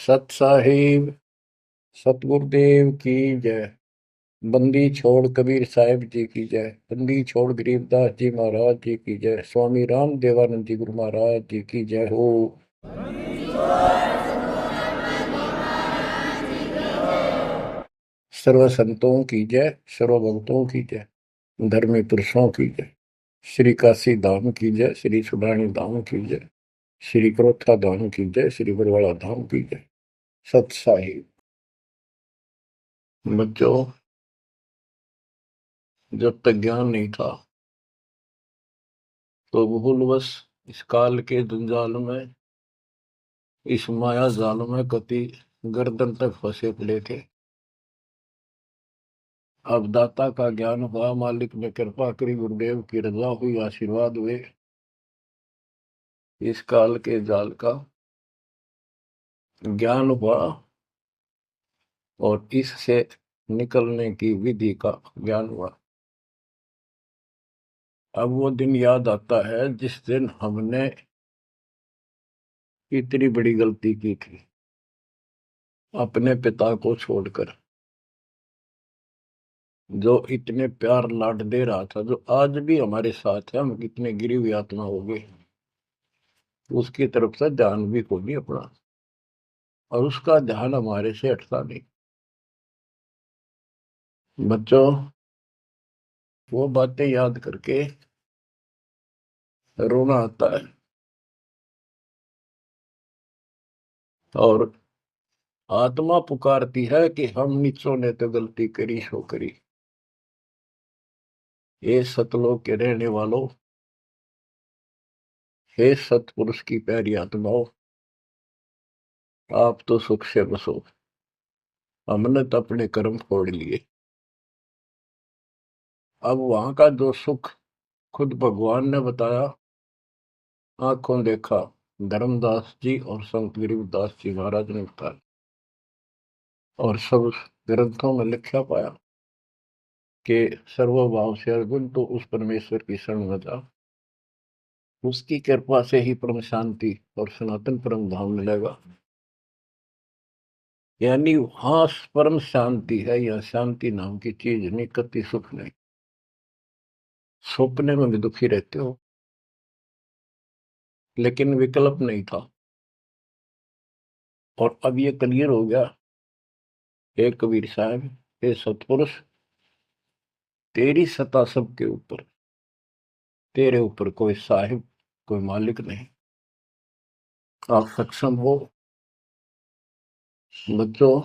सत साहिब सतगुरुदेव की जय। बंदी छोड़ कबीर साहिब जी की जय। बंदी छोड़ गरीबदास जी महाराज जी की जय। स्वामी राम देवानंद जी गुरु महाराज जी की जय हो। सर्व संतों की जय, सर्व भक्तों की जय, धर्मी पुरुषों की जय। श्री काशी धाम की जय, श्री सुडानी धाम की जय, श्री क्रोथा धाम की जय, श्री बरवाड़ा धाम की जय। सत साहिब। बच्चों, जब तक ज्ञान नहीं था तो भूलवश इस काल के जंजाल में, इस माया जाल में कति गर्दन तक फंसे पड़े थे। अब दाता का ज्ञान हुआ, मालिक ने कृपा करी, गुरुदेव की रजा हुई, आशीर्वाद हुए। इस काल के जाल का ज्ञान हुआ और इससे निकलने की विधि का ज्ञान हुआ। अब वो दिन याद आता है जिस दिन हमने इतनी बड़ी गलती की थी, अपने पिता को छोड़कर, जो इतने प्यार लाड दे रहा था, जो आज भी हमारे साथ है। हम कितने गिरी हुई आत्मा हो गए, उसकी तरफ से ध्यान भी खो नहीं अपना, और उसका ध्यान हमारे से हटता नहीं। बच्चों, वो बातें याद करके रोना आता है। और आत्मा पुकारती है कि हम नीचों ने तो गलती करी सो करी। हे सतलोक के रहने वालों, हे सतपुरुष की प्यारी आत्माओं, आप तो सुख से बसो। हमने तो अपने कर्म फोड़ लिए। अब वहां का जो सुख खुद भगवान ने बताया, आंखों देखा, धर्मदास जी और संत गरीबदास जी महाराज ने बताया, और सब ग्रंथों में लिखा पाया कि सर्वभाव से अर्जुन तो उस परमेश्वर की शरण में जा, उसकी कृपा से ही परम शांति और सनातन परम धाम मिलेगा। यानी वहां परम शांति है, या शांति नाम की चीज नहीं, कति सुख नहीं। सपने में भी दुखी रहते हो, लेकिन विकल्प नहीं था। और अब ये क्लियर हो गया। हे कबीर साहब, हे सतपुरुष, तेरी सत्ता सबके ऊपर, तेरे ऊपर कोई साहिब, कोई मालिक नहीं। आप सक्षम हो। बच्चों,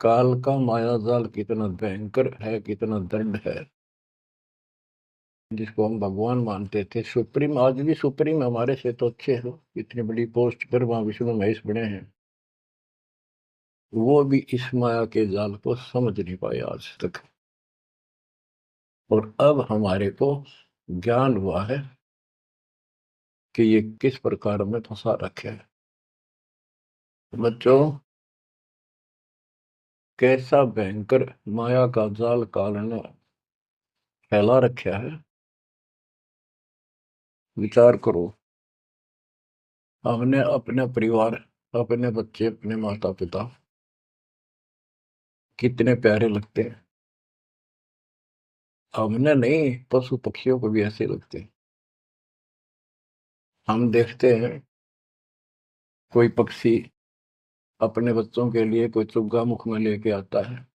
काल का माया जाल कितना भयंकर है, कितना दंड है। जिसको हम भगवान मानते थे, सुप्रीम, आज भी सुप्रीम हमारे से तो अच्छे हो, इतनी बड़ी पोस्ट पर वहां विष्णु महेश बने हैं, वो भी इस माया के जाल को समझ नहीं पाए आज तक। और अब हमारे को ज्ञान हुआ है कि ये किस प्रकार में फंसा रखे है। बच्चों, कैसा भयंकर माया का जाल काल ने फैला रखा है, विचार करो। हमने अपने परिवार, अपने बच्चे, अपने माता पिता कितने प्यारे लगते हैं। हमने नहीं, पशु पक्षियों को भी ऐसे लगते हैं। हम देखते हैं कोई पक्षी अपने बच्चों के लिए कोई चुग्गा मुख में लेके आता है,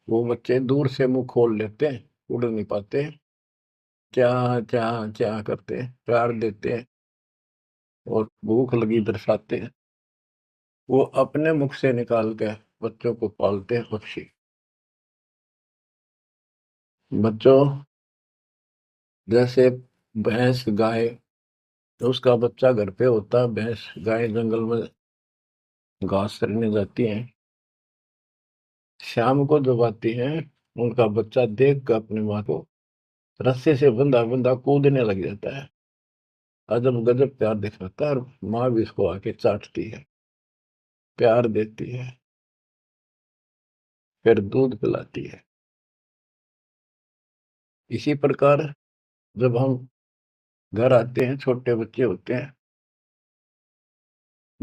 वो बच्चे दूर से मुंह खोल लेते हैं, उड़ नहीं पाते, क्या क्या क्या करते हैं, प्यार देते हैं और भूख लगी दर्शाते हैं। वो अपने मुख से निकाल के बच्चों को पालते हैं पक्षी। बच्चों, जैसे भैंस गाय, तो उसका बच्चा घर पे होता है, भैंस गाय जंगल में घास चरने जाती हैं, शाम को जब आती हैं, उनका बच्चा देख कर अपनी माँ को रस्से से बंधा बंधा कूदने लग जाता है। अजब गजब प्यार दिखाता है, और माँ भी इसको आके चाटती है, प्यार देती है, फिर दूध पिलाती है। इसी प्रकार जब हम घर आते हैं, छोटे बच्चे होते हैं,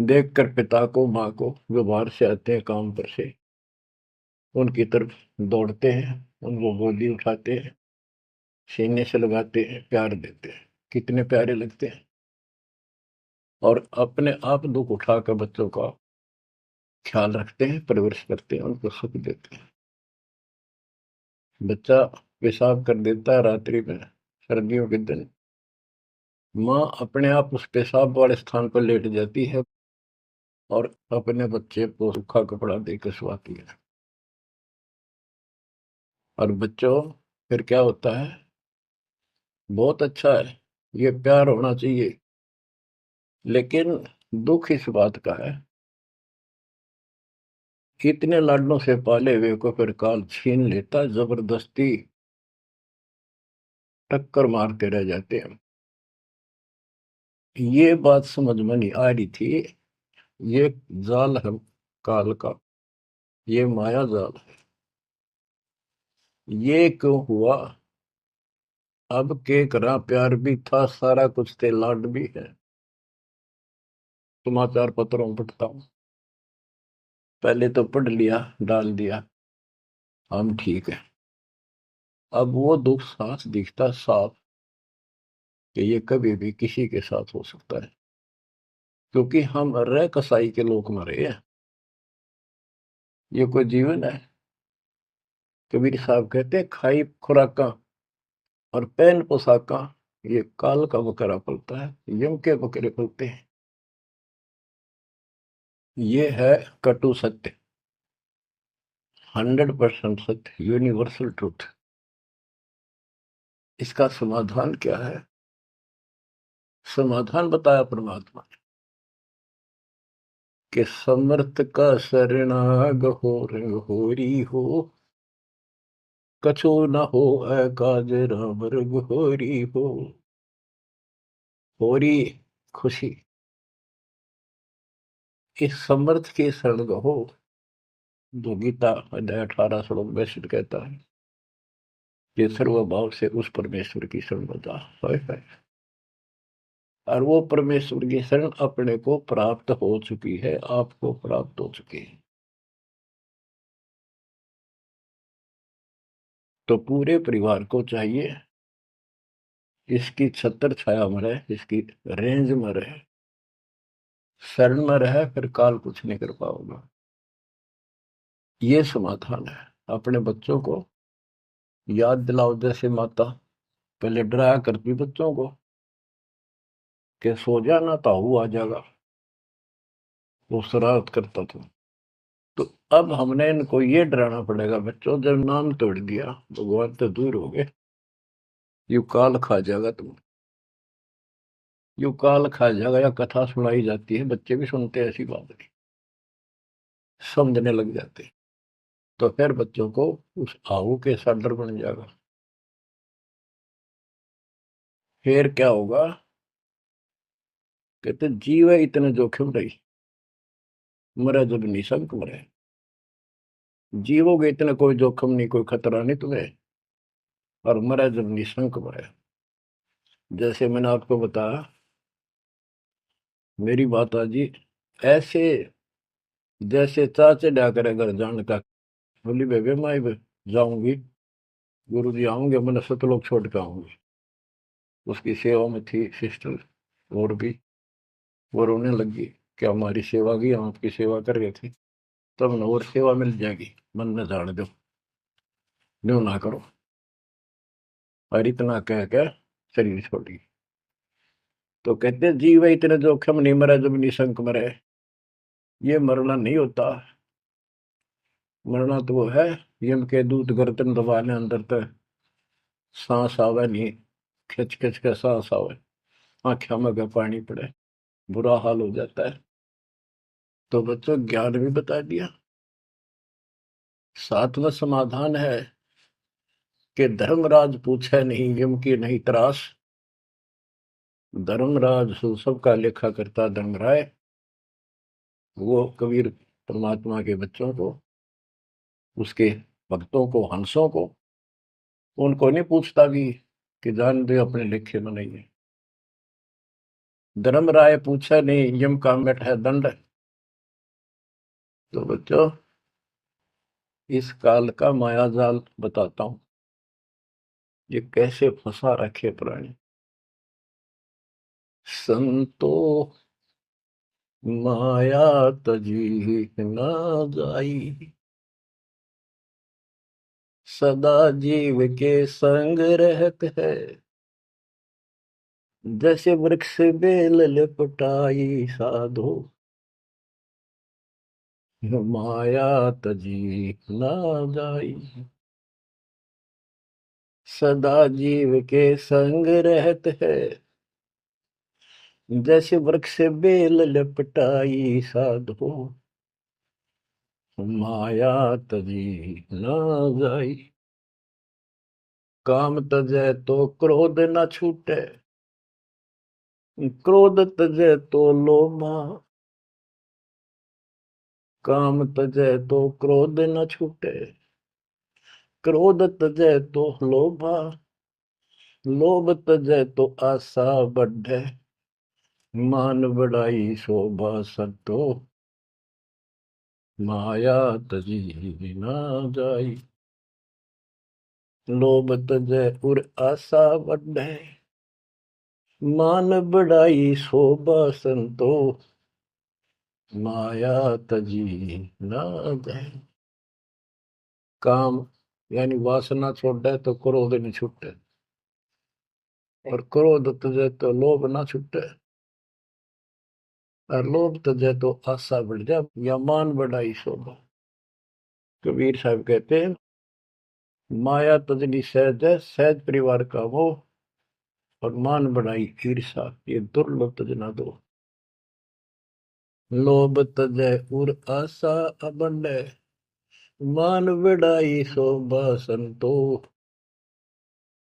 देखकर पिता को माँ को जो बाहर से आते हैं काम पर से, उनकी तरफ दौड़ते हैं, उनको गोदी उठाते हैं, सीने से लगाते हैं, प्यार देते हैं, कितने प्यारे लगते हैं। और अपने आप दुख उठाकर बच्चों का ख्याल रखते हैं, परवरिश करते हैं, उनको सुख देते हैं। बच्चा पेशाब कर देता है रात्रि में, सर्दियों के दिन, माँ अपने आप उस पेशाब वाले स्थान पर लेट जाती है और अपने बच्चे को सूखा कपड़ा देकर सुलाती है। और बच्चों, फिर क्या होता है? बहुत अच्छा है, ये प्यार होना चाहिए। लेकिन दुख इस बात का है, इतने लाडलों से पाले हुए को फिर काल छीन लेता, जबरदस्ती टक्कर मारते रह जाते हैं। ये बात समझ में नहीं आ रही थी। ये जाल है काल का, ये माया जाल है। ये क्यों हुआ? अब के करा, प्यार भी था, सारा कुछ थे, लाड भी है। समाचार पत्रों में पढ़ता हूं, पहले तो पढ़ लिया, डाल दिया, हम ठीक है। अब वो दुख साफ दिखता साफ कि ये कभी भी किसी के साथ हो सकता है, क्योंकि हम रह कसाई के लोग मरे हैं। ये कोई जीवन है? कबीर साहब कहते हैं, खाई खुराका और पहन पोशाका, ये काल का बकरा पलता है, यम के बकरे पलते हैं। ये है कटु सत्य, 100% सत्य, यूनिवर्सल ट्रूथ। इसका समाधान क्या है? समाधान बताया परमात्मा ने कि समर्थ का शरणाग हो रंग होरी हो, कछु न हो काज राम रंग होरी हो। होरी खुशी, इस समर्थ की शरण हो, जो गीता अध्याय 18 श्लोक 62 कहता है कि सर्वभाव से उस परमेश्वर की शरण बता है। और वो परमेश्वर की शरण अपने को प्राप्त हो चुकी है, आपको प्राप्त हो चुकी है। तो पूरे परिवार को चाहिए इसकी छत्र छाया में रहे, इसकी रेंज में रहे, शरण में रहे, फिर काल कुछ नहीं कर पाओगे। ये समाधान है। अपने बच्चों को याद दिलाओ, जैसे माता पहले डराया करती बच्चों को कि सो जाना, ताऊ आ जाएगा, वो शरारत करता था। तो अब हमने इनको ये डराना पड़ेगा, बच्चों जब नाम तोड़ दिया भगवान तो दूर हो गए, यू काल खा जाएगा तुम, यू काल खा जाएगा। या कथा सुनाई जाती है, बच्चे भी सुनते हैं, ऐसी बात नहीं, समझने लग जाते हैं। तो फिर बच्चों को उस आहू के साथ डर बन जाएगा। फिर क्या होगा? कहते जीव है इतने जोखिम रही, मरे जब निशंक मरे। जीवोगे इतना कोई जोखिम नहीं, कोई खतरा नहीं तुम्हें, और मरे जब निशंक मरे। जैसे मैंने आपको बताया, मेरी बात जी ऐसे, जैसे चाचे डा करे घर जान का, बोली बेबे मैं जाऊंगी, गुरु जी आऊंगे, मैंने सतलोक छोड़ के आऊंगी। उसकी सेवा में थी सिस्टर, और भी वो रोने लगी कि हमारी सेवा की, हम आपकी सेवा कर रहे थे, तब न और सेवा मिल जाएगी, मन में जान दो, न्यू ना करो। और इतना कह के शरीर छोड़ी। तो कहते जीव इतने जोखिम नहीं, मरे जब निशंक मरे। ये मरना नहीं होता, मरना तो वो है, यम के दूत गर्दन दबाने अंदर तक सांस आवे नहीं, खिंच खिंच के सांस आवे, आंखों में का पानी पड़े, बुरा हाल हो जाता है। तो बच्चों ज्ञान भी बता दिया। सातवां समाधान है कि धर्मराज पूछे नहीं, यम की नहीं त्रास। धर्मराज सबका लेखा करता धर्मराय, वो कबीर परमात्मा के बच्चों को, उसके भक्तों को, हंसों को, उनको नहीं पूछता भी कि जान दे अपने लेखे में नहीं है। धर्मराय पूछा नहीं, यम का मिट है दंड। तो बच्चों, इस काल का मायाजाल बताता हूं, ये कैसे फंसा रखे प्राणी। संतो माया तजी न जाई, सदा जीव के संग रहत है, जैसे वृक्ष बेल लिपटाई साधो, माया तजी न जाई। सदा जीव के संग रहत है, जैसे वृक्ष बेल लिपटाई साधो, माया तजी न जाई। काम तजै तो क्रोध न छूटे, क्रोध तजै तो लोभा। काम तजै तो क्रोध न छूटे, क्रोध तजै तो लोभा। लोभ तजै तो आशा बढ़े, मान बढ़ाई शोभा संतो, माया तजी न जाई। लोभ तजै उर आशा बढ़े, मान बढ़ाई शोभा संतो, माया तजी न जाई। काम यानी वासना छोड़े तो क्रोध नहीं छूटे, और क्रोध तजै तो लोभ ना छूटे, और लोभ तजै तो आशा बढ़ जाए या मान बढ़ाई शोभा। कबीर साहब कहते हैं, माया तजनी सहज है, सहज परिवार का वो, और मान बढ़ाई ईर्षा, ये दुर्लभ तजना दो। लोभ तजै उर आशा अबंडे, मान बढ़ाई शोभा संतो,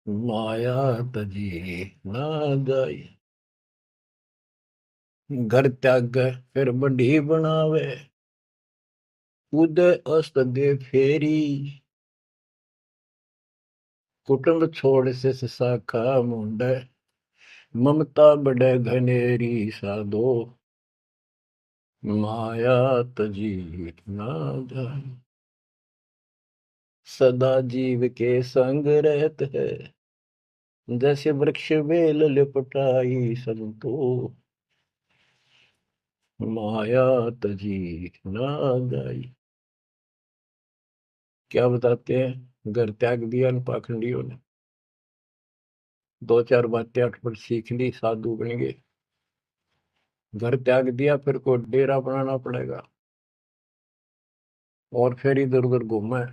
माया तजी ना जाई। घर त्याग फिर बढ़ी बनावे, उदय अस्त दे फेरी। कुटुंब छोड़ से शाखा मुंडे, ममता बढ़े घनेरी साधो, माया तजी ना जाए। सदा जीव के संग रहत है, जैसे वृक्ष बेल लिपटाई संतो, माया तजी ना जाई। क्या बताते हैं, घर त्याग दिया इन पाखंडियों ने, दो चार बातें अठ पर सीख ली, साधु बन गए। घर त्याग दिया, फिर को डेरा बनाना पड़ेगा, और फिर इधर उधर घूमे,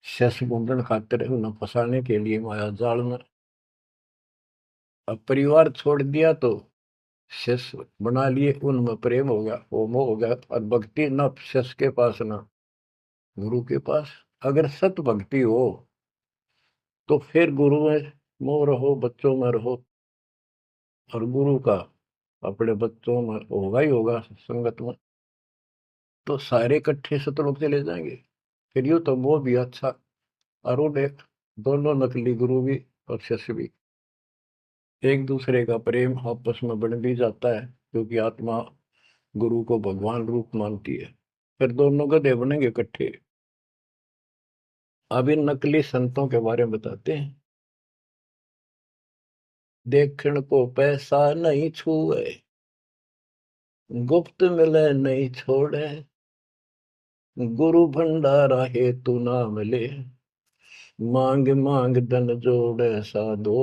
शस घूमने खातिर उन्हें फंसाने के लिए माया जाल में। अब परिवार छोड़ दिया तो शस बना लिए, उनमें प्रेम हो गया, वो मोह हो गया, और भक्ति न शस के पास ना गुरु के पास। अगर सत भक्ति हो तो फिर गुरु में मोह रहो, बच्चों में रहो, और गुरु का अपने बच्चों में होगा ही होगा संगत में, तो सारे इकट्ठे सतलोक चले जाएंगे। फिर यूं तो वो भी अच्छा, और वो देख, दोनों नकली गुरु भी और शिष्य भी, एक दूसरे का प्रेम आपस में बढ़ भी जाता है, क्योंकि आत्मा गुरु को भगवान रूप मानती है। फिर दोनों गधे बनेंगे इकट्ठे। अब इन नकली संतों के बारे में बताते हैं। देखण को पैसा नहीं छुए, गुप्त मिले नहीं छोड़े, गुरु भंडारा हेतु ना मिले, मांग मांग धन जोड़े साधो,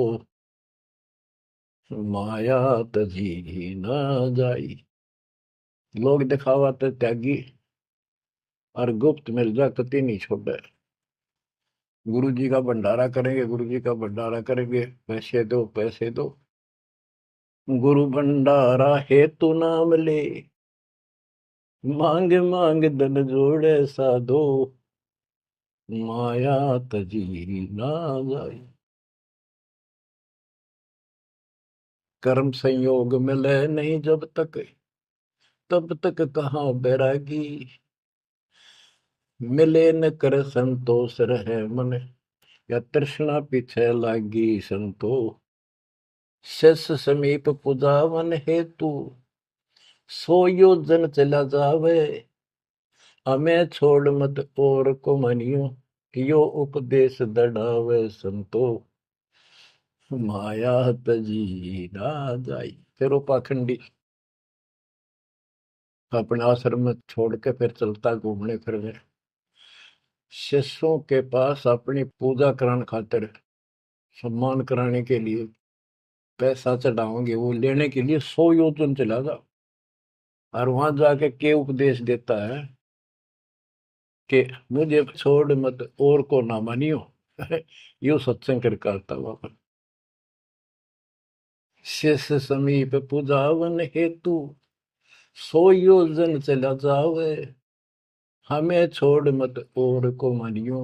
माया तजी ना जाई। लोग दिखावा तो त्यागी, और गुप्त मिल जा कति नहीं छोड़े। गुरु जी का भंडारा करेंगे, गुरु जी का भंडारा करेंगे, पैसे दो पैसे दो, गुरु भंडारा हेतु नाम ले, मांग मांग धन जोड़े साधो, माया तजी ना जाई। कर्म संयोग मिले नहीं जब तक, तब तक कहाँ बैरागी, मिले न कर संतोष रहे मन, या तृष्णा पीछे लागी संतो, शस समीप पुजावन हेतु, सो योजन चला जावे। हमें छोड़ मत और को मनियो, यो उपदेश दढ़ावे संतो। माया तजी ना जाई। फिर वो पाखंडी अपने आश्रम में छोड़ के फिर चलता घूमने फिरने, शिष्यों के पास अपनी पूजा कराने खातिर, सम्मान कराने के लिए, पैसा चढ़ाओगे वो लेने के लिए 100 योजन चला जा। और वहां जाके के उपदेश देता है कि मुझे छोड़ मत और को ना मानियो। यो सत्संग कर करता हुआ शिष्य समीप पूजावन हेतु, 100 योजन चला जावे। हमें छोड़ मत और को मानियो,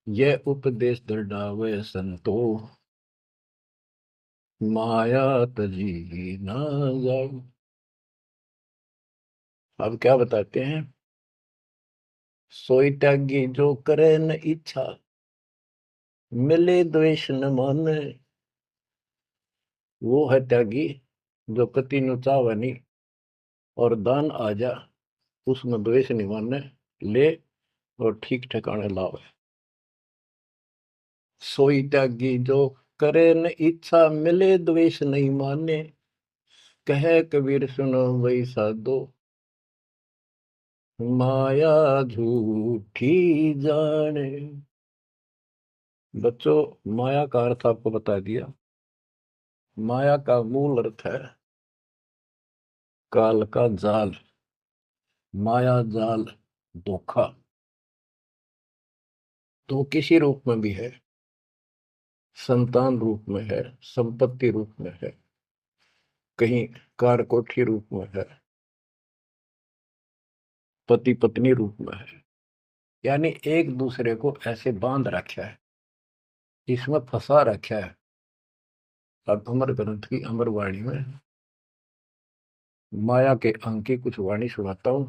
यह उपदेश दृढ़ावे संतो। माया तजी ना जाए। अब क्या बताते हैं, सोई त्यागी जो करे न इच्छा, मिले द्वेष न माने। वो है त्यागी जो कति नु चावे नहीं, और दान आ जा उसमें द्वेष नहीं माने, ले और ठीक ठिकाने लावे। सोई त्यागी जो करे न इच्छा, मिले द्वेष नहीं माने। कहे कबीर सुनो वही साधो, माया झूठी जाने। बच्चों, माया का अर्थ आपको बता दिया। माया का मूल अर्थ है काल का जाल, माया जाल, धोखा। तो किसी रूप में भी है, संतान रूप में है, संपत्ति रूप में है, कहीं कार कोठी रूप में है, पति पत्नी रूप में है। यानी एक दूसरे को ऐसे बांध रखा है, इसमें फंसा रखा है। अब अमर ग्रंथ की अमर वाणी में माया के अंक की कुछ वाणी सुनाता हूं।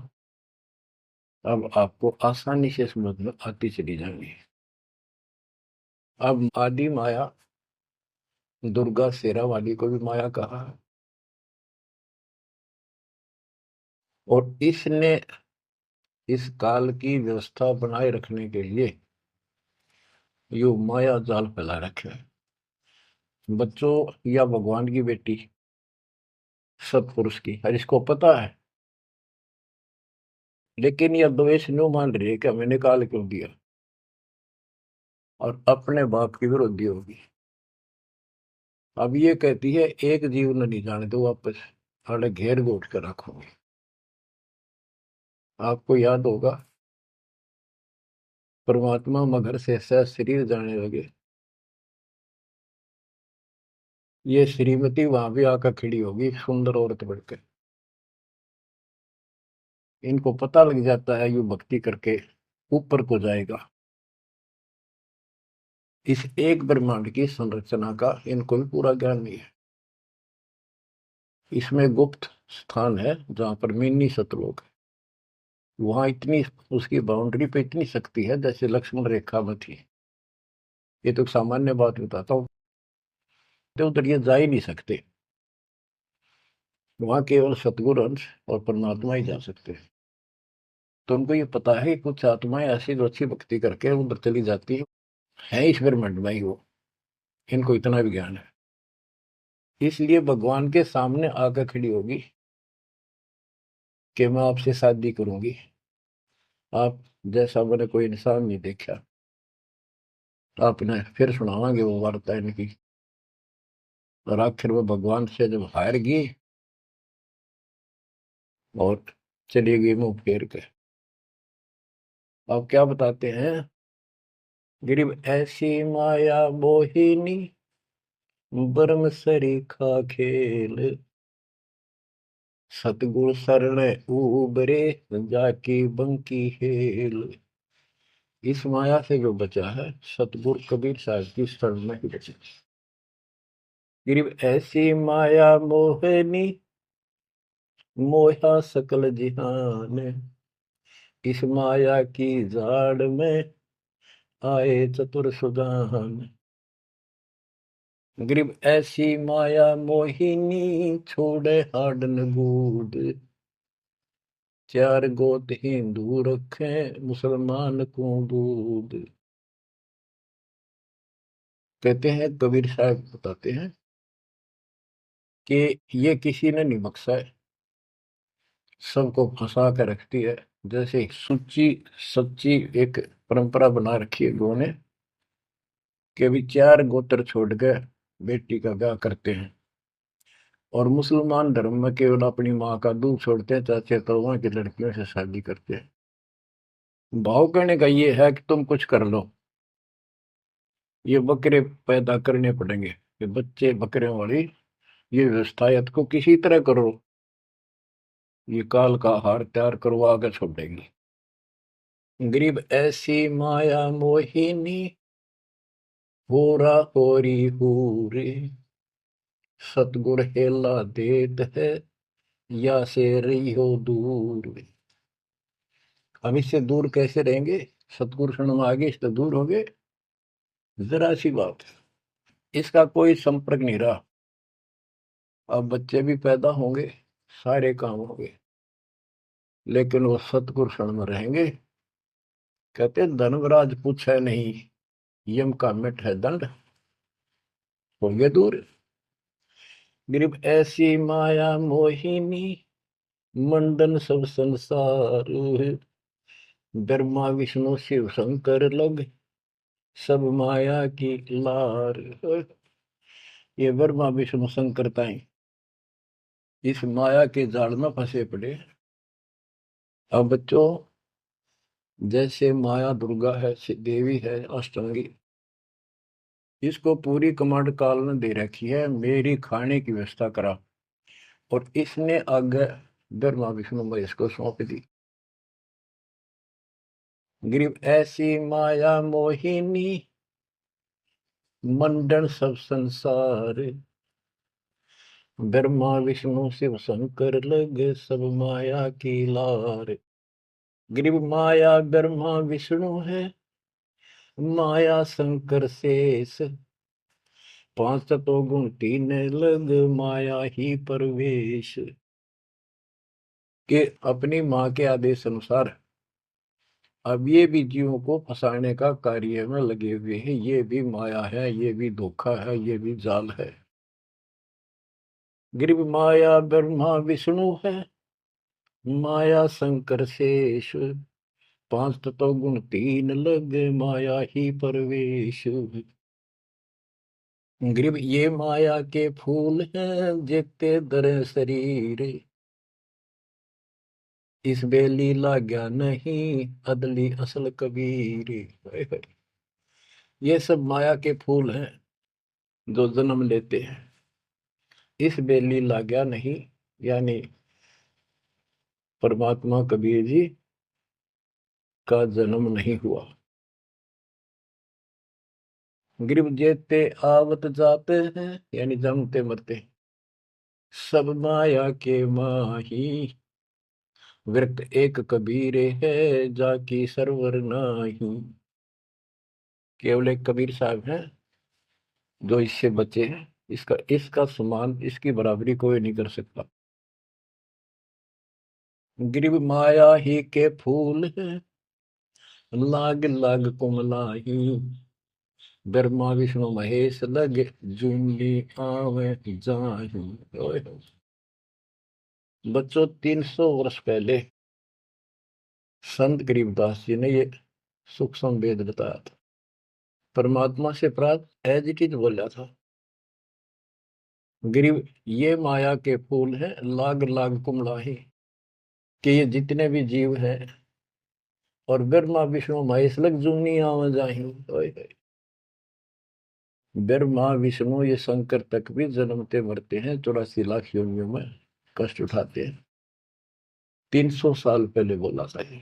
अब आपको आसानी से समझ में आती चली जाएंगी। अब आदि माया, दुर्गा शेरा वाली को भी माया कहा है, और इसने इस काल की व्यवस्था बनाए रखने के लिए यो माया जाल फैला रखे है। बच्चों, या भगवान की बेटी सतपुरुष की हर इसको पता है, लेकिन यह द्वेष न्यू मान रही है कि हमें निकाल क्यों दिया, और अपने बाप की विरोधी होगी। अब ये कहती है एक जीव न नहीं जाने दो वापस, अरे घेर घोट कर रखोगे। आपको याद होगा, परमात्मा मगर से सह शरीर जाने लगे, ये श्रीमती वहां भी आकर खड़ी होगी सुंदर औरत बढ़कर। इनको पता लग जाता है यू भक्ति करके ऊपर को जाएगा। इस एक ब्रह्मांड की संरचना का इनको भी पूरा ज्ञान नहीं है। इसमें गुप्त स्थान है जहां पर मिनी सतलोक है। वहां इतनी, उसकी बाउंड्री पे इतनी शक्ति है जैसे लक्ष्मण रेखा में थी। ये तो सामान्य बात बताता हूँ, तो उधर ये जा ही नहीं सकते। वहां केवल सतगुरु अंश और परमात्मा ही जा सकते हैं। तो उनको ये पता है कि कुछ आत्माएं ऐसी जो अच्छी भक्ति करके उधर चली जाती है इस ब्रह्मांड में ही वो। इनको इतना भी ज्ञान है, इसलिए भगवान के सामने आकर खड़ी होगी कि मैं आपसे शादी करूंगी। आप जैसा मैंने कोई इंसान नहीं देखा। आपने फिर सुनावांगे वो वार्ता इनकी। और आखिर में भगवान से जब हार गई और चली गई मुंह फेर के। अब क्या बताते हैं, गरीब ऐसी माया मोहिनी, बरम सरीखा खेल। सतगुर शरण उबरे, जाकी बंकी हेल। इस माया से जो बचा है, सतगुरु कबीर साहब की शरण में ही बचा। गरीब ऐसी माया मोहिनी, मोहा सकल जिहान। इस माया की जाड़ में आए चतुर सुजान। गरीब ऐसी माया मोहिनी छोड़े हाडन बूढ़, चार गोत हिंदू रखे मुसलमान को दूध। कहते हैं, कबीर साहब बताते हैं कि ये किसी ने नहीं बख्शा है, सबको फंसा कर रखती है। जैसे सुच्ची सच्ची एक परंपरा बना रखी है लोगों ने कि भी चार गोत्र छोड़ के बेटी का ब्याह करते हैं, और मुसलमान धर्म में केवल अपनी माँ का दूध छोड़ते हैं, चाचे तो वहां की लड़कियों से शादी करते हैं। भाव कहने का ये है कि तुम कुछ कर लो, ये बकरे पैदा करने पड़ेंगे, ये बच्चे बकरियों वाली ये व्यवस्था को किसी तरह करो, ये काल का हार तैयार करवा के छोड़ेंगे। गरीब ऐसी माया मोहिनी होरा होरी हूरे, सतगुर हेला देत है या से रही हो दूर। हम इससे दूर कैसे रहेंगे? सतगुरु शरण में आगे इससे दूर हो गए, जरा सी बात, इसका कोई संपर्क नहीं रहा। अब बच्चे भी पैदा होंगे, सारे काम होंगे, लेकिन वो सतगुरु शरण में रहेंगे। कहते धर्मराज पूछे नहीं, यम का मिट है दंड, होंगे दूर। गरीब ऐसी माया मोहिनी मंडन सब संसार, ब्रह्मा विष्णु शिव शंकर लग सब माया की लार। ये ब्रह्मा विष्णु शंकर ताई इस माया के जाल में फंसे पड़े। अब बच्चों, जैसे माया दुर्गा है, देवी है अष्टांगी, इसको पूरी कमांड काल ने दे रखी है, मेरी खाने की व्यवस्था करा, और इसने आगे ब्रह्मा विष्णु महेश को सौंप दी। गरीब ऐसी माया मोहिनी मंडन सब संसार, ब्रह्मा विष्णु शिव शंकर लगे सब माया की लार। गरीब माया ब्रह्मा विष्णु है, माया शंकर शेष, पांच तत्व गुण तीन लग माया ही परवेश। के अपनी माँ के आदेश अनुसार अब ये भी जीवों को फंसाने का कार्य में लगे हुए हैं। ये भी माया है, ये भी धोखा है, ये भी जाल है। गरीब माया ब्रह्मा विष्णु है, माया शंकर शेष, पांच तत्व गुण तीन लग माया ही परवेश। गरीब ये माया के फूल हैं जेते दर शरीर, इस बेली लाग्या नहीं अदली असल कबीर। ये सब माया के फूल हैं जो जन्म लेते हैं, इस बेली लाग्या नहीं, यानी परमात्मा कबीर जी का जन्म नहीं हुआ। गरीब जेते आवत जाते हैं, यानी जन्मते मरते, सब माया के माही, व्यक्त एक कबीर है जाकी सरवर नाही। केवल एक कबीर साहब हैं जो इससे बचे हैं, इसका इसका समान, इसकी बराबरी कोई नहीं कर सकता। गरीब माया ही के फूल है, लाग लाग कुमलाही, ब्रह्मा विष्णु महेश लग जूली आवे जाही। ओए होए। बच्चों, 300 वर्ष पहले संत गरीबदास जी ने ये सूक्ष्म वेद बताया था, परमात्मा से प्राप्त एज इट इज बोला था। गरीब ये माया के फूल हैं, लाग लाग कुमलाही, कि ये जितने भी जीव हैं, और ब्रह्मा विष्णु महेश लग जूनी आवा जाही। ओए होए। ब्रह्मा विष्णु ये शंकर तक भी जन्मते मरते हैं, 84 लाख योनियों में कष्ट उठाते हैं। 300 साल पहले बोला था ये।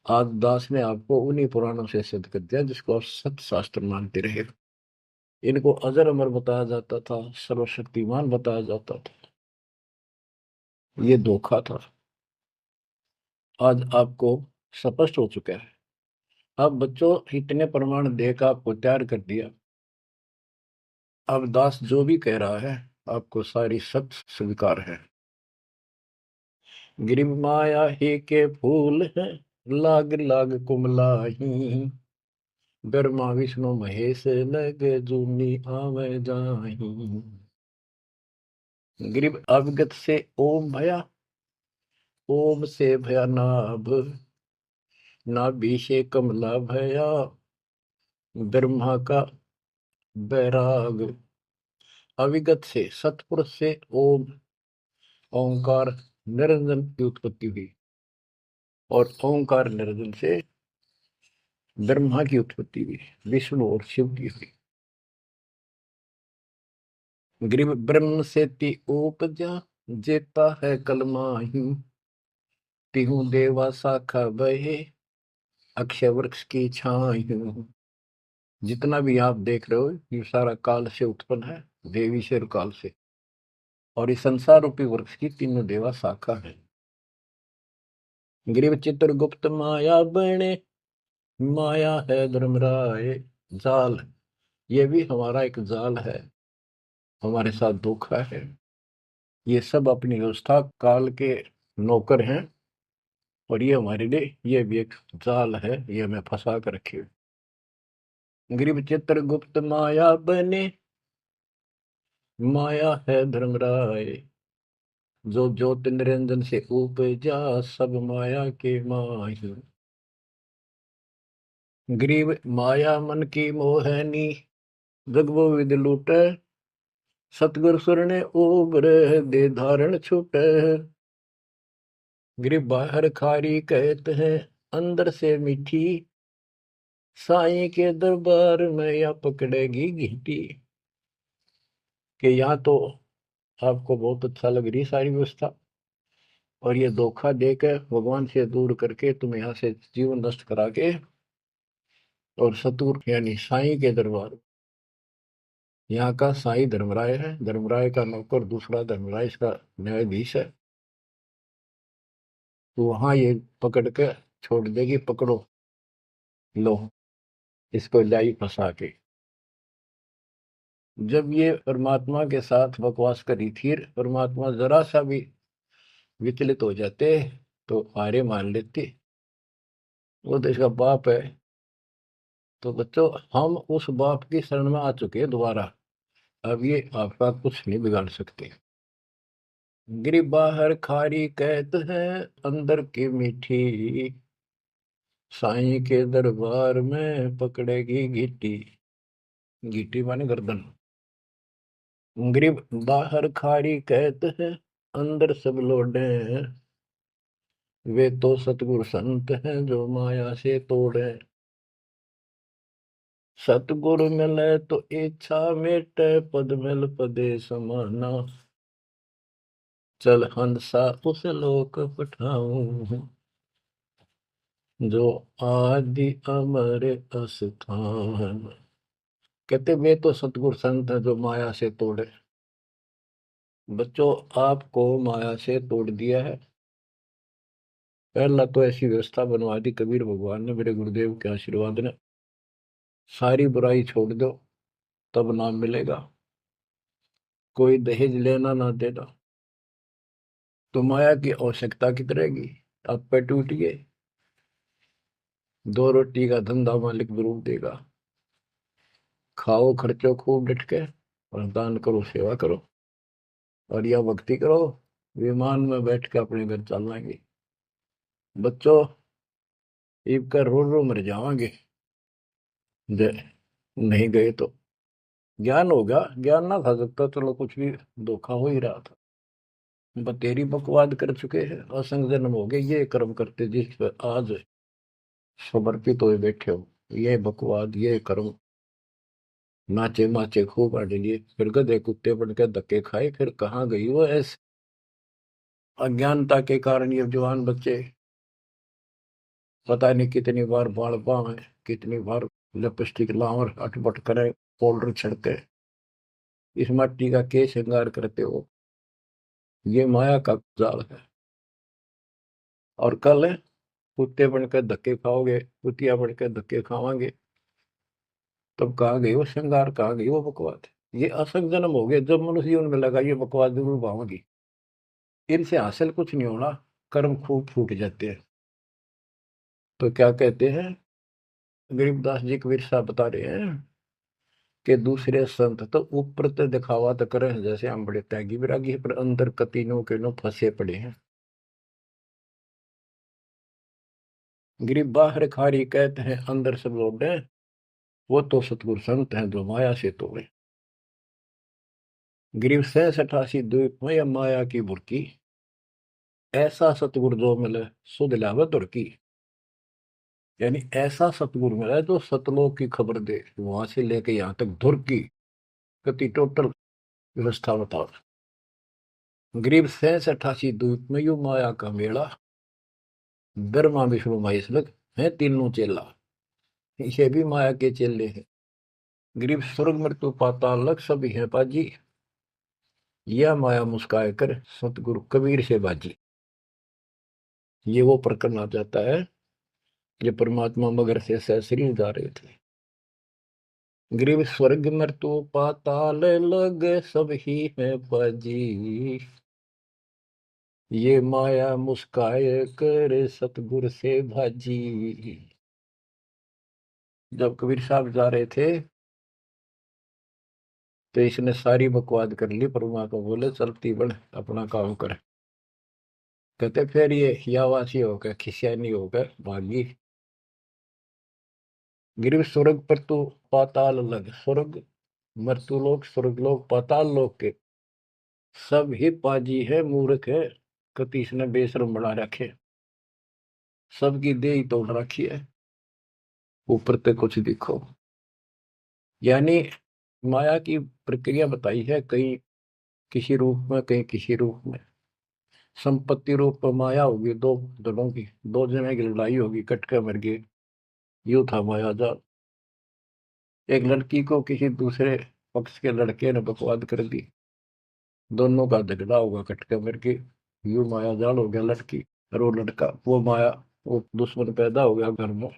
आज दास ने आपको उन्हीं पुराणों से सिद्ध कर दिया जिसको आप सत्य शास्त्र मानते रहे। इनको अजर अमर बताया जाता था, सर्वशक्तिमान बताया जाता था, ये धोखा था। आज आपको स्पष्ट हो चुका है। अब बच्चों, इतने प्रमाण देकर आपको तैयार कर दिया, अब दास जो भी कह रहा है आपको सारी सत्य स्वीकार है। गिरि माया ही के फूल है, लाग लाग कुमलाही, ब्रह्मा विष्णु महेश लगे जूनी आवे जाही। गिरिव अवगत से ओम भया, ओम से भया नाभ, नाभि से कमला भया, ब्रह्मा का बैराग। अविगत से सतपुरुष से ओम ओंकार निरंजन की उत्पत्ति हुई, और ओंकार निरंजन से ब्रह्मा की उत्पत्ति हुई, विष्णु और शिव की हुई। ग्रीव ब्रह्म से ति उपजा, जेता है कलमाही, तिहु देवा शाखा बहे, अक्षय वृक्ष की छाई। जितना भी आप देख रहे हो ये सारा काल से उत्पन्न है, देवी से और काल से, और इस संसार रूपी वृक्ष की तीनों देवा शाखा है। ग्रीव चित्रगुप्त माया बने, माया है धर्मराय जाल, ये भी हमारा एक जाल है, हमारे साथ धोखा है। ये सब अपनी व्यवस्था काल के नौकर हैं, और ये हमारे लिए ये भी एक जाल है, ये हमें फंसा कर रखे। ग्रीव चित्रगुप्त माया बने, माया है धर्मराय, जो ज्योति निरंजन से उपजा, सब माया के माही। ग्रीव माया मन की मोहनी, जगबो विद लूटे, सतगुर सुर ने उबर दे धारण छूटे। ग्रीव बाहर खारी कहते हैं, अंदर से मीठी, साईं के दरबार में या पकड़ेगी घीटी। कि यहाँ तो आपको बहुत अच्छा लग रही सारी व्यवस्था, और ये धोखा देकर भगवान से दूर करके तुम यहाँ से जीवन नष्ट करा के, और सतुर यानी साईं के दरबार, यहाँ का साईं धर्मराय है, धर्मराय का नौकर दूसरा धर्मराय इसका न्यायाधीश है, तो वहां ये पकड़ के छोड़ देगी, पकड़ो लो इसको लाई फंसा के। जब ये परमात्मा के साथ बकवास करी थी, परमात्मा जरा सा भी विचलित हो जाते तो हारे मान लेते, वो तो इसका बाप है। तो बच्चों हम उस बाप की शरण में आ चुके हैं दोबारा, अब ये आपका कुछ नहीं बिगाड़ सकते। गिरी बाहर खारी कहते हैं, अंदर की मीठी, साईं के दरबार में पकड़ेगी घीटी। घीटी माने गर्दन। ग्रीब बाहर खारी कहते हैं, अंदर सब लोडे हैं, वे तो सतगुरु संत हैं जो माया से तोड़े। सतगुरु मिले तो इच्छा मेटे, पद मिल पदे समाना, चल हंसा उस लोक पठाऊं, जो आदि अमर अस्थान। कहते वे तो सतगुरु संत हैं जो माया से तोड़े। बच्चों आपको माया से तोड़ दिया है। पहला तो ऐसी व्यवस्था बनवा दी कबीर भगवान ने, मेरे गुरुदेव के आशीर्वाद ने, सारी बुराई छोड़ दो तब नाम मिलेगा, कोई दहेज लेना ना देना, तो माया की आवश्यकता कितनी रहेगी। आप पे टूटिए, दो रोटी का धंधा मालिक जरूर देगा, खाओ खर्चो खूब डट के, और दान करो सेवा करो, और यह भक्ति करो, विमान में बैठ के अपने घर चल जाएंगे। बच्चों ईब कर रो रो मर जाओगे, नहीं गए तो ज्ञान होगा, ज्ञान ना था सकता, चलो कुछ भी धोखा हो ही रहा था। बतेरी बकवाद कर चुके हैं, असंग जन्म हो गए, ये कर्म करते जिस पर आज समर्पित हुए बैठे हो, ये बकवाद ये कर्म, नाचे माचे खूब आटे लिए, फिर गधे कुत्ते बन के धक्के खाए, फिर कहाँ गई वो ऐसे अज्ञानता के कारण। ये जवान बच्चे पता नहीं कितनी बार बाल पावे, कितनी बार लिपस्टिक लावर अटपट करे, पाउडर छिड़के, इस मट्टी का के श्रृंगार करते हो, ये माया का जाल है। और कल कुत्ते बनकर धक्के खाओगे, कुतिया बनकर धक्के खावांगे, तब कहाँ गई वो श्रृंगार, कहाँ गई वो बकवाद। ये असंग जन्म हो गए। जब मनुष्य जीवन में लगा ये बकवास जरूर पाऊंगी, इनसे हासिल कुछ नहीं होना, कर्म खूब फूट जाते हैं। तो क्या कहते हैं, गरीबदास जी कबीर साहब बता रहे हैं कि दूसरे संत तो ऊपर तो दिखावा तो करें जैसे हम बड़े त्यागी विरागी, पर अंदर कतीनों के नो फंसे पड़े हैं। गरीब बाहर खारी कहते हैं अंदर सब लोग हैं, वो तो सतगुरु संत हैं जो माया से तोड़े। गरीब 87 द्वीप में या माया की बुरकी, ऐसा सतगुरु जो मिले सुध लावे तुर्की। यानी ऐसा सतगुरु मिला जो सतलोक की खबर दे, वहां से लेके यहाँ तक धुर की गति टोटल व्यवस्था बताओ। गरीब 87 द्वीप में यू माया का मेला, ब्रह्मा विष्णु महेश लग है तीनों चेला, ये भी माया के चेले हैं। गरीब स्वर्ग मृत्यु पाताल लग सभी है पाजी, यह माया मुस्काए कर सतगुरु कबीर से बाजी। ये वो प्रकरण आ जाता है ये परमात्मा मगर से सहसरी जा रहे थे। गरीब स्वर्ग मृत्यु पाताल लग सब ही है पाजी, ये माया मुस्काए कर सतगुरु से भाजी। जब कबीर साहब जा रहे थे तो इसने सारी बकवाद कर ली, परमात्मा को बोले चलती बढ़ अपना काम कर। कहते फिर ये यावासी होकर खिसियानी होकर भागी। गिरव स्वर्ग पर तू पाताल लग, स्वर्ग मृत्यु लोक स्वर्ग लोक पाताल लोक के सब ही पाजी है मूर्ख है, कतीस ने बेशरम बना रखे, सबकी दे ही तोड़ रखी है, ऊपर तक कुछ दिखो। यानी माया की प्रक्रिया बताई है, कहीं किसी रूप में कहीं किसी रूप में। संपत्ति रूप में माया होगी दो दलों की, दो जने की लड़ाई होगी, कट के मर गए, यूं था माया जाल। एक लड़की को किसी दूसरे पक्ष के लड़के ने बकवाद कर दी, दोनों का झगड़ा होगा कट के मर के, यूं माया जाल हो गया लड़की और वो लड़का, वो माया वो दुश्मन पैदा हो गया घर में।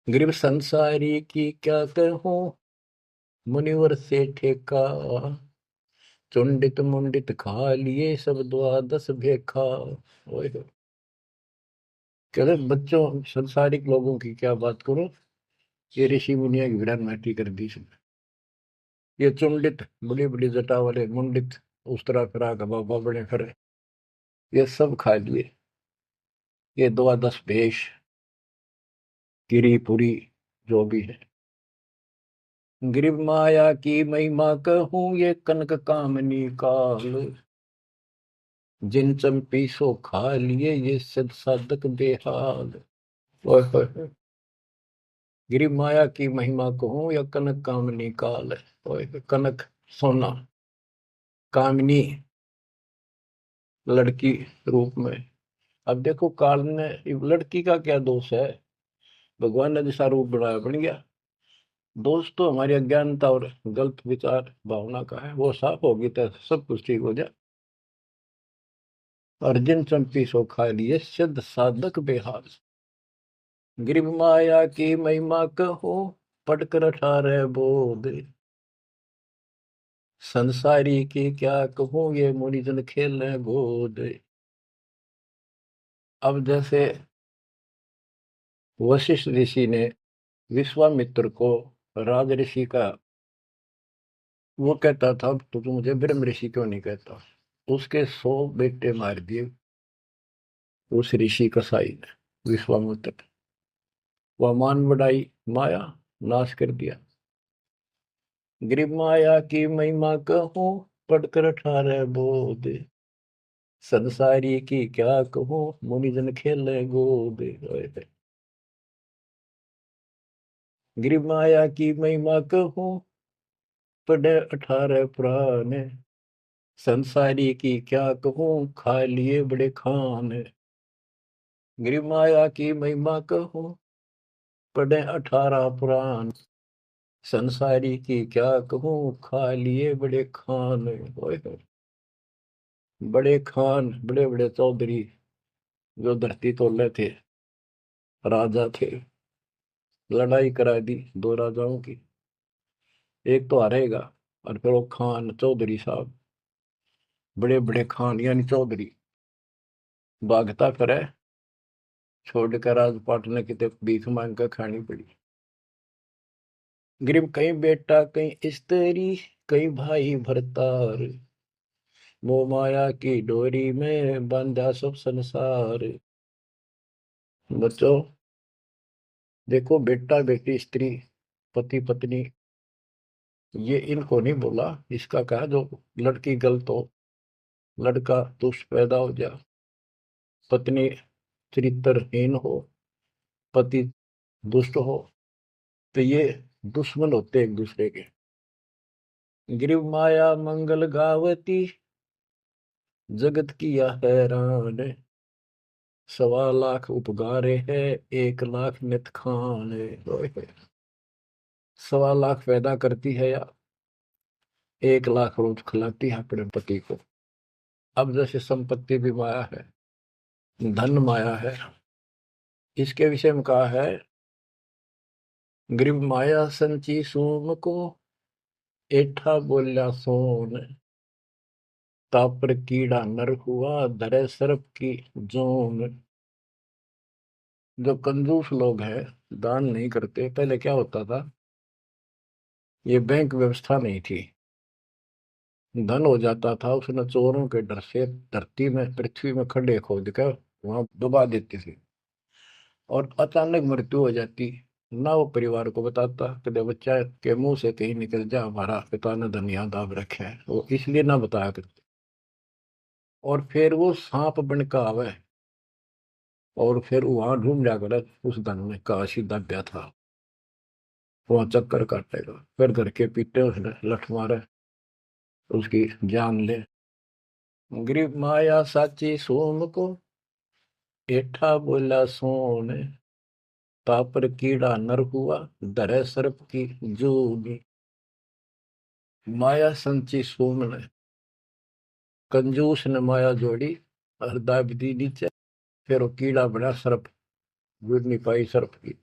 गरीब संसारी की क्या कहूं मुनिवर से ठेका, चुंडित मुंडित खा लिए सब द्वादश भेखा। ओए होए। कहते बच्चों संसारिक लोगों की क्या बात करूं, ये ऋषि मुनिया की विरान माटी कर दी इसने। ये चुंडित बड़ी बड़ी जटा वाले मुंडित उस तरह फिरा का बाबा बड़े फिर, ये सब खा लिए, ये द्वादश भेष गिरी पुरी जो भी है। गिरिव माया की महिमा कहूं ये कनक कामनी काल, जिन चंपी सो खा लिए ये सिद्ध साधक बेहाल। ओए होए होए। गिरिव माया की महिमा कहूं या कनक कामनी काल, ओए होए, कनक सोना, कामनी लड़की रूप में। अब देखो काल ने लड़की का क्या दोष है, भगवान ने जैसा रूप बनाया बन गया। दोष तो हमारी अज्ञानता और गलत विचार भावना का है, वो साफ होगी तो सब कुछ ठीक हो जाए। अर्जुन चंपी सो खा लिए सिद्ध साधक बेहाल, गिरिव माया की महिमा कहो पढ़कर 18 बोध, संसारी की क्या कहूँ ये मुनिजन खेल गोद। अब जैसे वशिष्ठ ऋषि ने विश्वामित्र को राज ऋषि का, वो कहता था तो तू मुझे ब्रह्म ऋषि क्यों नहीं कहता, उसके 100 बेटे मार दिए उस ऋषि कसाई ने विश्वामित्र। वह मान बढ़ाई माया, नाश कर दिया। गिरिव माया की महिमा कहूँ पढ़कर 18 बोध, संसारी की क्या कहूँ मुनिजन खेले गोद। गिरिव माया की महिमा कहूँ पढ़े 18 पुराण, संसारी की क्या कहूँ खा लिए बड़े खान। गिरिव माया की महिमा कहूँ पढ़े 18 पुराण, संसारी की क्या कहूँ खा लिए बड़े खान। ओए होए। बड़े खान बड़े बड़े चौधरी जो धरती तोड़े थे, राजा थे, लड़ाई करा दी दो राजाओं की, एक तो हारेगा। और फिर वो खान चौधरी साहब, बड़े बड़े खान यानी चौधरी, भागता करे, छोड़ कर राजपाट ने कितने भीख मांग कर खानी पड़ी। गरीब कहीं बेटा कहीं स्त्री, कहीं भाई भरतार, मोह माया की डोरी में बांधा सब संसार। बच्चों देखो, बेटा बेटी स्त्री पति पत्नी, ये इनको नहीं बोला। इसका कहा जो लड़की गलत हो, लड़का दुष्ट पैदा हो जा, पत्नी चरित्रहीन हो, पति दुष्ट हो, तो ये दुश्मन होते एक दूसरे के। गिरिव माया मंगल गावती, जगत किया हैरान, 1.25 लाख उपगारे है, 1 लाख नित खान। 1.25 लाख पैदा करती है या 1 लाख रोज खिलाती है अपने पति को। अब जैसे संपत्ति भी माया है, धन माया है, इसके विषय में कहा है, गरीब माया संची सोम को, एठा बोल्या सोन, तापर कीड़ा नर हुआ, धरे सर्प की जोन। जो कंजूस लोग हैं, दान नहीं करते, पहले क्या होता था, ये बैंक व्यवस्था नहीं थी, धन हो जाता था उसने चोरों के डर से धरती में पृथ्वी में खड्डे खोद कर वहां डुबा देती थी, और अचानक मृत्यु हो जाती, ना वो परिवार को बताता, कदे बच्चा के मुंह से कहीं निकल जा हमारा पिता ने धन याद दाब रखे है, वो इसलिए ना बताया करते। और फिर वो सांप बन का आवे, और फिर वहां ढूंढ जा कर उस धन में काशी दब्या था, वहां चक्कर काटेगा, फिर घर के पीटे उसने लठ मारे, उसकी जान ले। गरीब माया साची सोम को, एठा बोला सोन, तापर कीड़ा नर हुआ, धरे सर्प की जूनी। माया संची सोम ने, कंजूस ने माया जोड़ी और दाब दी नीचे, फिर वो कीड़ा बना सर्प, जुड़ नहीं पाई सर्प की।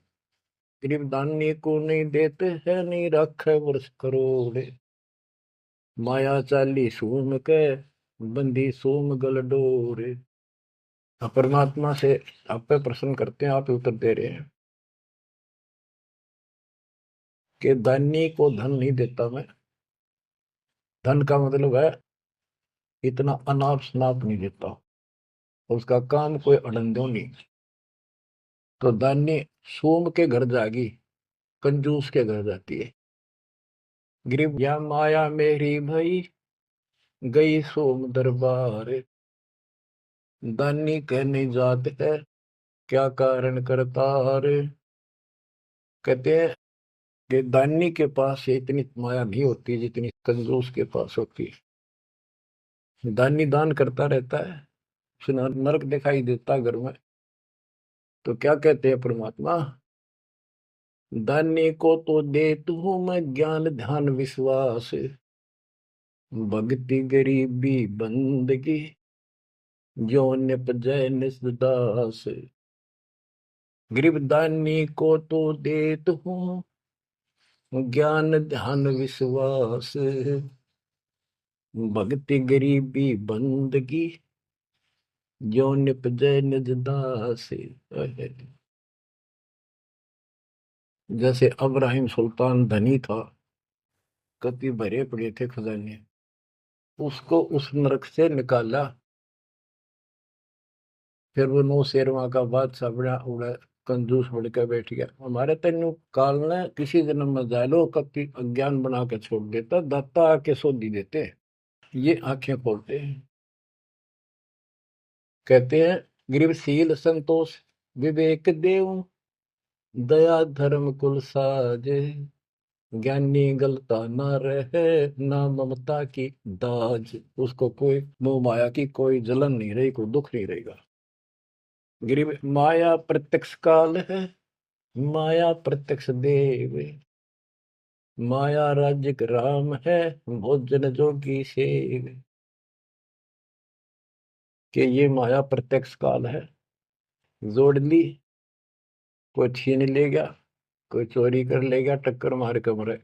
गरीब दानी को नहीं देते है, नहीं रखे वर्ष करोड़, माया चाली सोम के, बंदी सोम गल डोरे। परमात्मा से आप पे प्रश्न करते हैं, आप ही उत्तर दे रहे हैं कि दानी को धन नहीं देता मैं। धन का मतलब है इतना अनाप शनाप नहीं देता, उसका काम कोई अड़ंदो नहीं। तो दानी सोम के घर जागी, कंजूस के घर जाती है। गरीब या माया मेरी भई, गई सोम दरबार, दानी कहने जात है, क्या कारण करतार। कहते हैं कि दानी के पास इतनी माया नहीं होती जितनी कंजूस के पास होती है। दानी दान करता रहता है, उसे नरक दिखाई देता घर में। तो क्या कहते हैं परमात्मा, दानी को तो देता हूं मैं ज्ञान ध्यान विश्वास, भक्ति गरीबी बंदगी, जो निपजय निसदास। गरीब दानी को तो देता हूँ ज्ञान ध्यान विश्वास, भक्ति गरीबी बंदगी, जो निपजय निज दास। जैसे अब्राहिम सुल्तान धनी था, कति भरे पड़े थे खजाने, उसको उस नरक से निकाला, फिर वो नौ शेरवा का बादशाह बड़ा उड़ा, कंजूस बन के बैठ गया। हमारे तेन काल ने किसी जन्म में जालो कति अज्ञान बना के छोड़ देता, दाता आके सोधी देते, ये आंखें खोलते हैं। कहते हैं गरीबशील संतोष विवेक देव, दया धर्म कुल साजे, ज्ञानी गलता न रहे, ना ममता की दाज। उसको कोई मोह माया की कोई जलन नहीं रही, कोई दुख नहीं रहेगा। गरीब माया प्रत्यक्ष काल है, माया प्रत्यक्ष देव, माया राज्य राम है, भोजन जोगी सेव। कि ये माया प्रत्यक्ष काल है, जोड़ ली, कोई छीन ले गया, कोई चोरी कर ले गया, टक्कर मार के मरे।